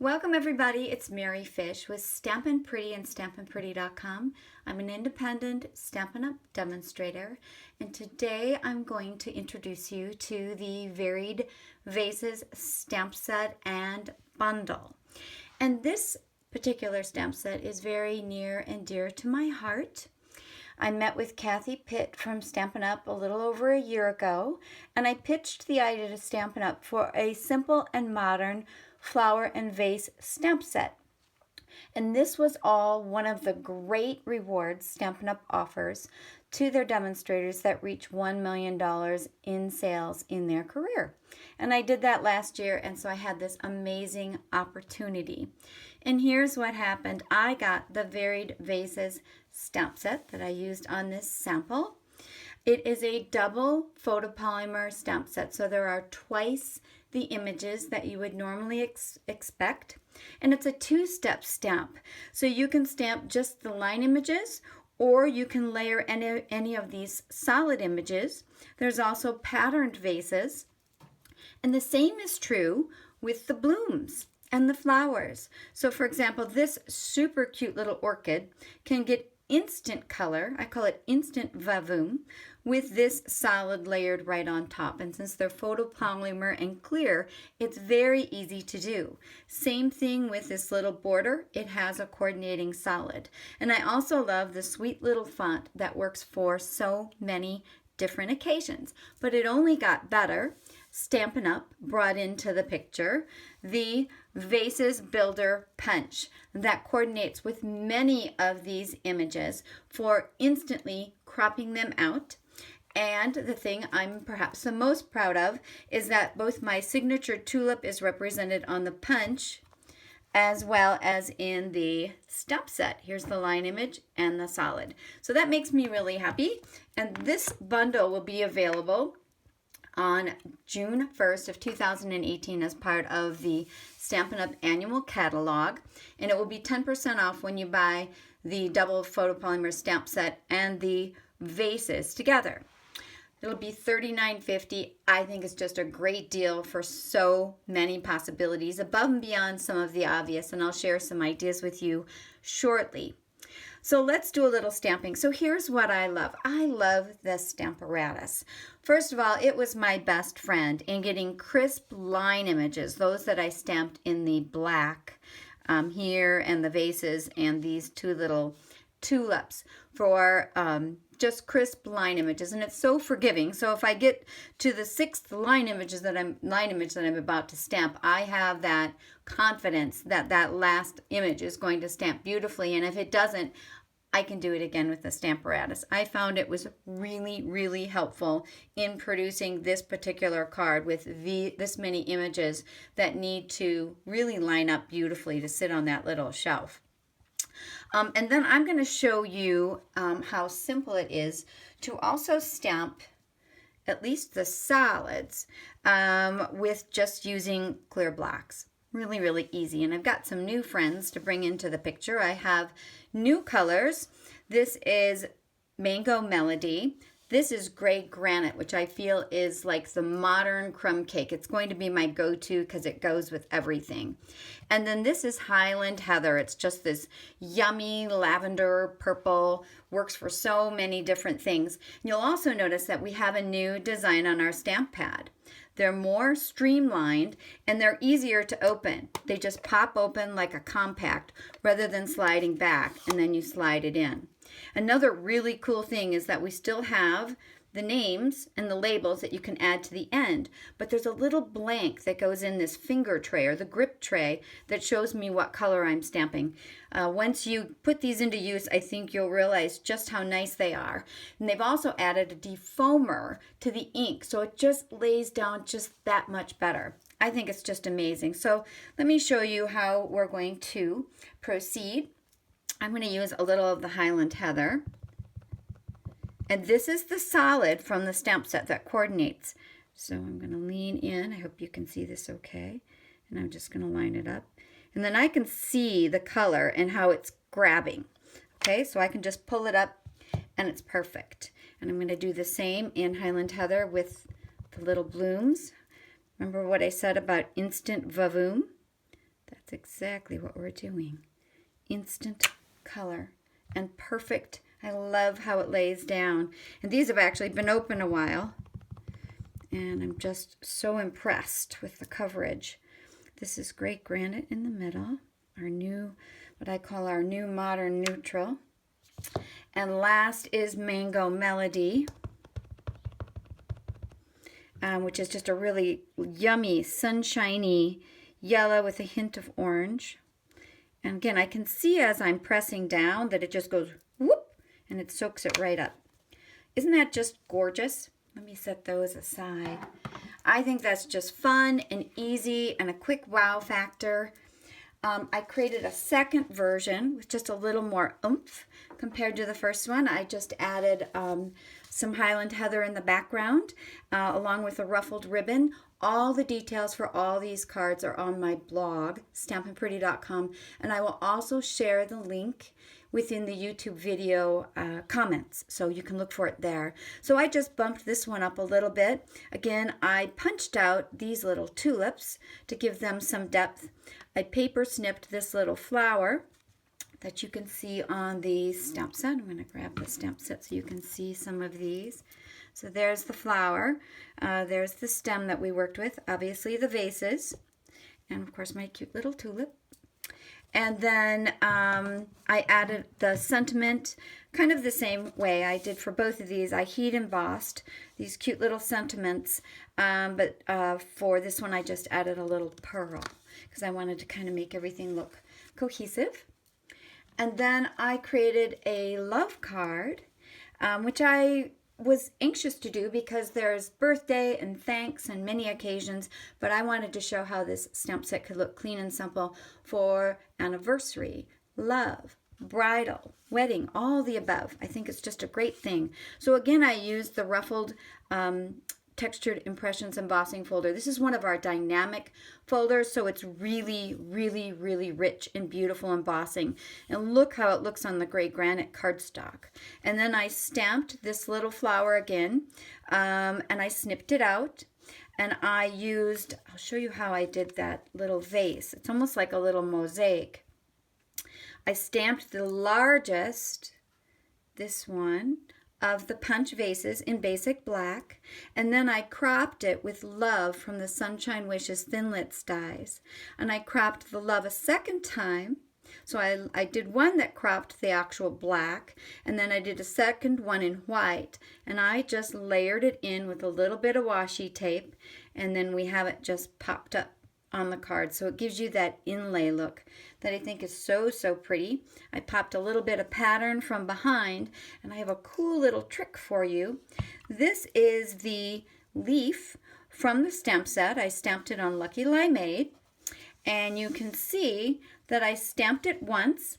Welcome everybody, it's Mary Fish with Stampin' Pretty and StampinPretty.com. I'm an independent Stampin' Up! Demonstrator, and today I'm going to introduce you to the Varied Vases stamp set and bundle. And this particular stamp set is very near and dear to my heart. I met with Kathy Pitt from Stampin' Up! A little over a year ago, and I pitched the idea to Stampin' Up! For a simple and modern flower and vase stamp set. And this was all one of the great rewards Stampin' Up! Offers to their demonstrators that reach $1 million in sales in their career. And I did that last year, and so I had this amazing opportunity. And here's what happened. I got the Varied Vases stamp set that I used on this sample. It is a double photopolymer stamp set, so there are twice the images that you would normally expect, and it's a two-step stamp. So you can stamp just the line images, or you can layer any of these solid images. There's also patterned vases, and the same is true with the blooms and the flowers. So for example, this super cute little orchid can get instant color, I call it instant vavoom, with this solid layered right on top. And since they're photopolymer and clear, it's very easy to do. Same thing with this little border. It has a coordinating solid. And I also love the sweet little font that works for so many different occasions. But it only got better. Stampin' Up! Brought into the picture the Vases Builder Punch that coordinates with many of these images for instantly cropping them out. And the thing I'm perhaps the most proud of is that both my signature tulip is represented on the punch as well as in the stamp set. Here's the line image and the solid. So that makes me really happy. And this bundle will be available on June 1st of 2018 as part of the Stampin' Up! Annual Catalog. And it will be 10% off when you buy the double photopolymer stamp set and the vases together. It'll be $39.50. I think it's just a great deal for so many possibilities above and beyond some of the obvious, and I'll share some ideas with you shortly. So let's do a little stamping. So here's what I love. I love this Stamparatus. First of all, it was my best friend in getting crisp line images, those that I stamped in the black here and the vases and these two little tulips for just crisp line images, and it's so forgiving. So if I get to the sixth line image that I'm about to stamp, I have that confidence that that last image is going to stamp beautifully, and if it doesn't, I can do it again with the Stamparatus. I found it was really, really helpful in producing this particular card with this many images that need to really line up beautifully to sit on that little shelf. And then I'm going to show you how simple it is to also stamp at least the solids with just using clear blocks. Really, really easy. And I've got some new friends to bring into the picture. I have new colors. This is Mango Melody. This is Gray Granite, which I feel is like the modern crumb cake. It's going to be my go-to because it goes with everything. And then this is Highland Heather. It's just this yummy lavender purple, works for so many different things. You'll also notice that we have a new design on our stamp pad. They're more streamlined and they're easier to open. They just pop open like a compact rather than sliding back and then you slide it in. Another really cool thing is that we still have the names and the labels that you can add to the end, but there's a little blank that goes in this finger tray or the grip tray that shows me what color I'm stamping. Once you put these into use, I think you'll realize just how nice they are. And they've also added a defoamer to the ink, so it just lays down just that much better. I think it's just amazing. So let me show you how we're going to proceed. I'm going to use a little of the Highland Heather. And this is the solid from the stamp set that coordinates. So I'm going to lean in. I hope you can see this okay. And I'm just going to line it up. And then I can see the color and how it's grabbing. Okay, so I can just pull it up and it's perfect. And I'm going to do the same in Highland Heather with the little blooms. Remember what I said about instant vavoom? That's exactly what we're doing. Instant color and perfect. I love how it lays down. And these have actually been open a while. And I'm just so impressed with the coverage. This is great granite in the middle. Our new, what I call our new modern neutral. And last is Mango Melody, which is just a really yummy, sunshiny yellow with a hint of orange. And again, I can see as I'm pressing down that it just goes whoop, and it soaks it right up. Isn't that just gorgeous? Let me set those aside. I think that's just fun and easy and a quick wow factor. I created a second version with just a little more oomph compared to the first one. I just added some Highland Heather in the background along with a ruffled ribbon. All the details for all these cards are on my blog, stampinpretty.com, and I will also share the link within the YouTube video comments, so you can look for it there. So I just bumped this one up a little bit. Again, I punched out these little tulips to give them some depth. I paper snipped this little flower that you can see on the stamp set. I'm going to grab the stamp set so you can see some of these. So there's the flower. There's the stem that we worked with, obviously the vases, and of course my cute little tulip. And then I added the sentiment kind of the same way I did for both of these. I heat embossed these cute little sentiments, but for this one I just added a little pearl because I wanted to kind of make everything look cohesive. And then I created a love card, which I was anxious to do because there's birthday and thanks and many occasions, but I wanted to show how this stamp set could look clean and simple for anniversary, love, bridal, wedding, all the above. I think it's just a great thing. So again, I used the ruffled textured impressions embossing folder. This is one of our dynamic folders, so it's really, really, really rich and beautiful embossing. And look how it looks on the gray granite cardstock. And then I stamped this little flower again, and I snipped it out. And I used, I'll show you how I did that little vase. It's almost like a little mosaic. I stamped the largest, this one, of the punch vases in basic black, and then I cropped it with Love from the Sunshine Wishes Thinlits dies. And I cropped the Love a second time. So I did one that cropped the actual black, and then I did a second one in white, and I just layered it in with a little bit of washi tape, and then we have it just popped up on the card. So it gives you that inlay look that I think is so, so pretty. I popped a little bit of pattern from behind, and I have a cool little trick for you. This is the leaf from the stamp set. I stamped it on Lucky Limeade, and you can see that I stamped it once,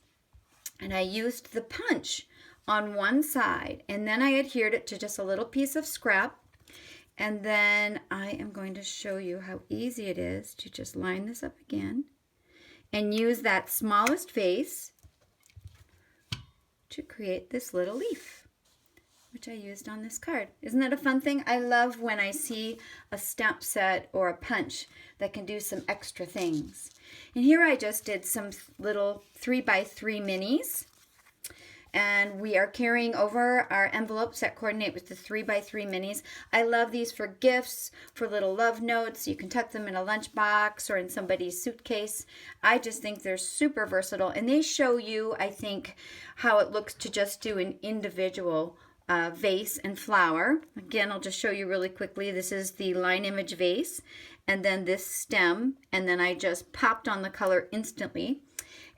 and I used the punch on one side, and then I adhered it to just a little piece of scrap. And then I am going to show you how easy it is to just line this up again and use that smallest vase to create this little leaf, which I used on this card. Isn't that a fun thing? I love when I see a stamp set or a punch that can do some extra things. And here I just did some little 3x3 minis. And we are carrying over our envelopes that coordinate with the 3x3 minis. I love these for gifts, for little love notes. You can tuck them in a lunchbox or in somebody's suitcase. I just think they're super versatile, and they show you, I think, how it looks to just do an individual vase and flower. Again, I'll just show you really quickly. This is the line image vase, and then this stem, and then I just popped on the color instantly.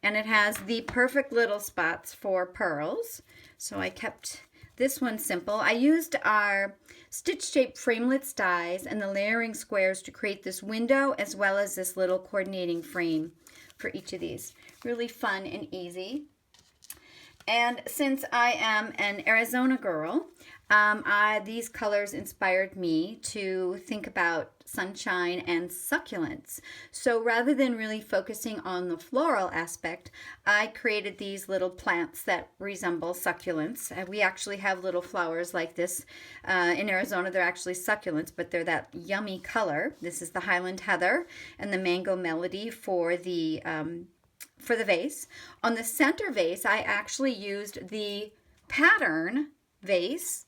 And it has the perfect little spots for pearls. So I kept this one simple. I used our stitch-shaped framelits dies and the layering squares to create this window, as well as this little coordinating frame for each of these. Really fun and easy. And since I am an Arizona girl, these colors inspired me to think about sunshine, and succulents. So rather than really focusing on the floral aspect, I created these little plants that resemble succulents. We actually have little flowers like this. In Arizona, they're actually succulents, but they're that yummy color. This is the Highland Heather and the Mango Melody for the vase. On the center vase, I actually used the pattern vase,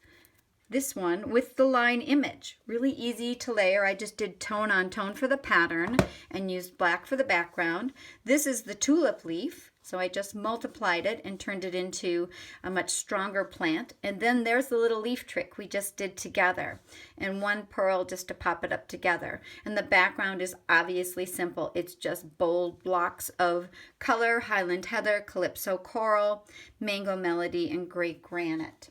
this one, with the line image. Really easy to layer. I just did tone on tone for the pattern and used black for the background. This is the tulip leaf, so I just multiplied it and turned it into a much stronger plant. And then there's the little leaf trick we just did together, and one pearl just to pop it up together. And the background is obviously simple. It's just bold blocks of color: Highland Heather, Calypso Coral, Mango Melody, and Gray Granite.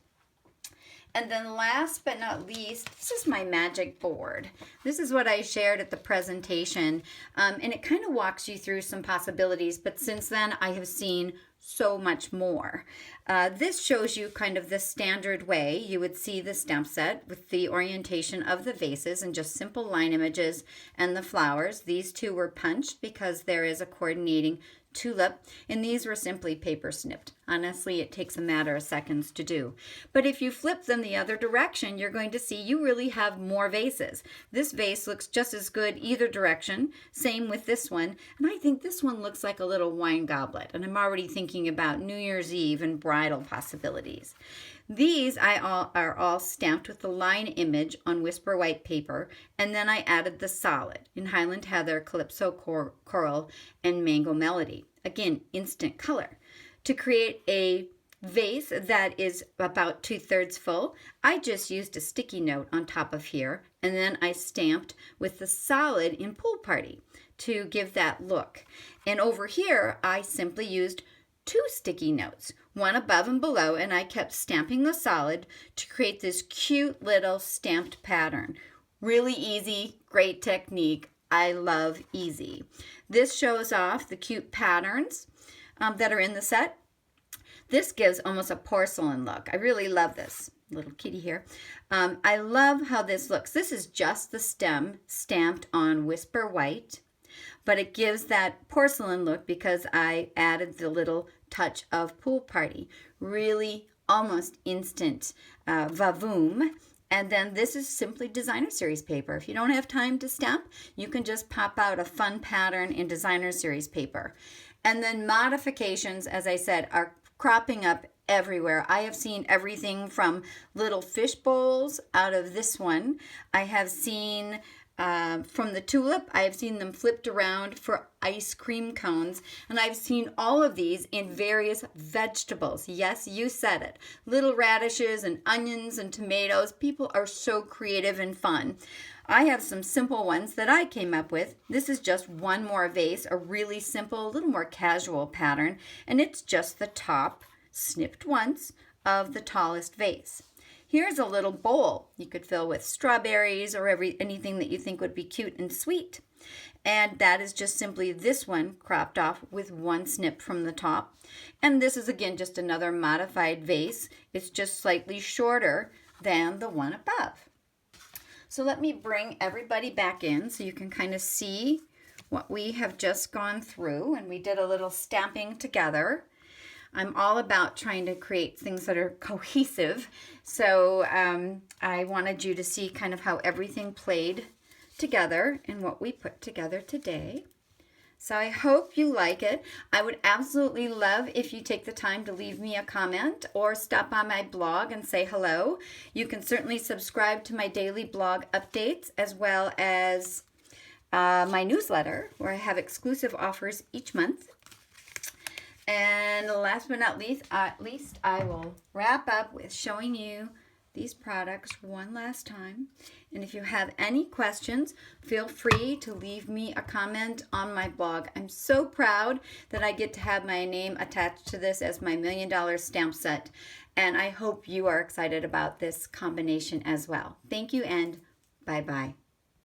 And then last but not least, this is my magic board. This is what I shared at the presentation, and it kind of walks you through some possibilities, but since then I have seen so much more. This shows you kind of the standard way you would see the stamp set with the orientation of the vases and just simple line images and the flowers. These two were punched because there is a coordinating tulip, and these were simply paper snipped. Honestly, it takes a matter of seconds to do. But if you flip them the other direction, you're going to see you really have more vases. This vase looks just as good either direction. Same with this one. And I think this one looks like a little wine goblet. And I'm already thinking about New Year's Eve and bridal possibilities. These are all stamped with the line image on Whisper White paper, and then I added the solid in Highland Heather, Calypso Coral, and Mango Melody. Again, instant color. To create a vase that is about 2/3 full, I just used a sticky note on top of here, and then I stamped with the solid in Pool Party to give that look. And over here, I simply used 2 sticky notes, one above and below, and I kept stamping the solid to create this cute little stamped pattern. Really easy, great technique. I love easy. This shows off the cute patterns that are in the set. This gives almost a porcelain look. I really love this. Little kitty here. I love how this looks. This is just the stem stamped on Whisper White, but it gives that porcelain look because I added the little touch of Pool Party. Really almost instant vavoom. And then this is simply designer series paper. If you don't have time to stamp, you can just pop out a fun pattern in designer series paper. And then modifications, as I said, are cropping up everywhere. I have seen everything from little fish bowls out of this one. I have seen from the tulip, I have seen them flipped around for ice cream cones, and I've seen all of these in various vegetables. Yes, you said it. Little radishes and onions and tomatoes. People are so creative and fun. I have some simple ones that I came up with. This is just one more vase, a really simple, a little more casual pattern, and it's just the top, snipped once, of the tallest vase. Here's a little bowl you could fill with strawberries or anything that you think would be cute and sweet. And that is just simply this one cropped off with one snip from the top. And this is again just another modified vase. It's just slightly shorter than the one above. So let me bring everybody back in so you can kind of see what we have just gone through. And we did a little stamping together. I'm all about trying to create things that are cohesive. So I wanted you to see kind of how everything played together and what we put together today. So I hope you like it. I would absolutely love if you take the time to leave me a comment or stop on my blog and say hello. You can certainly subscribe to my daily blog updates as well as my newsletter where I have exclusive offers each month. And last but not least, I will wrap up with showing you these products one last time. And if you have any questions, feel free to leave me a comment on my blog. I'm so proud that I get to have my name attached to this as my $1 million stamp set. And I hope you are excited about this combination as well. Thank you and bye-bye.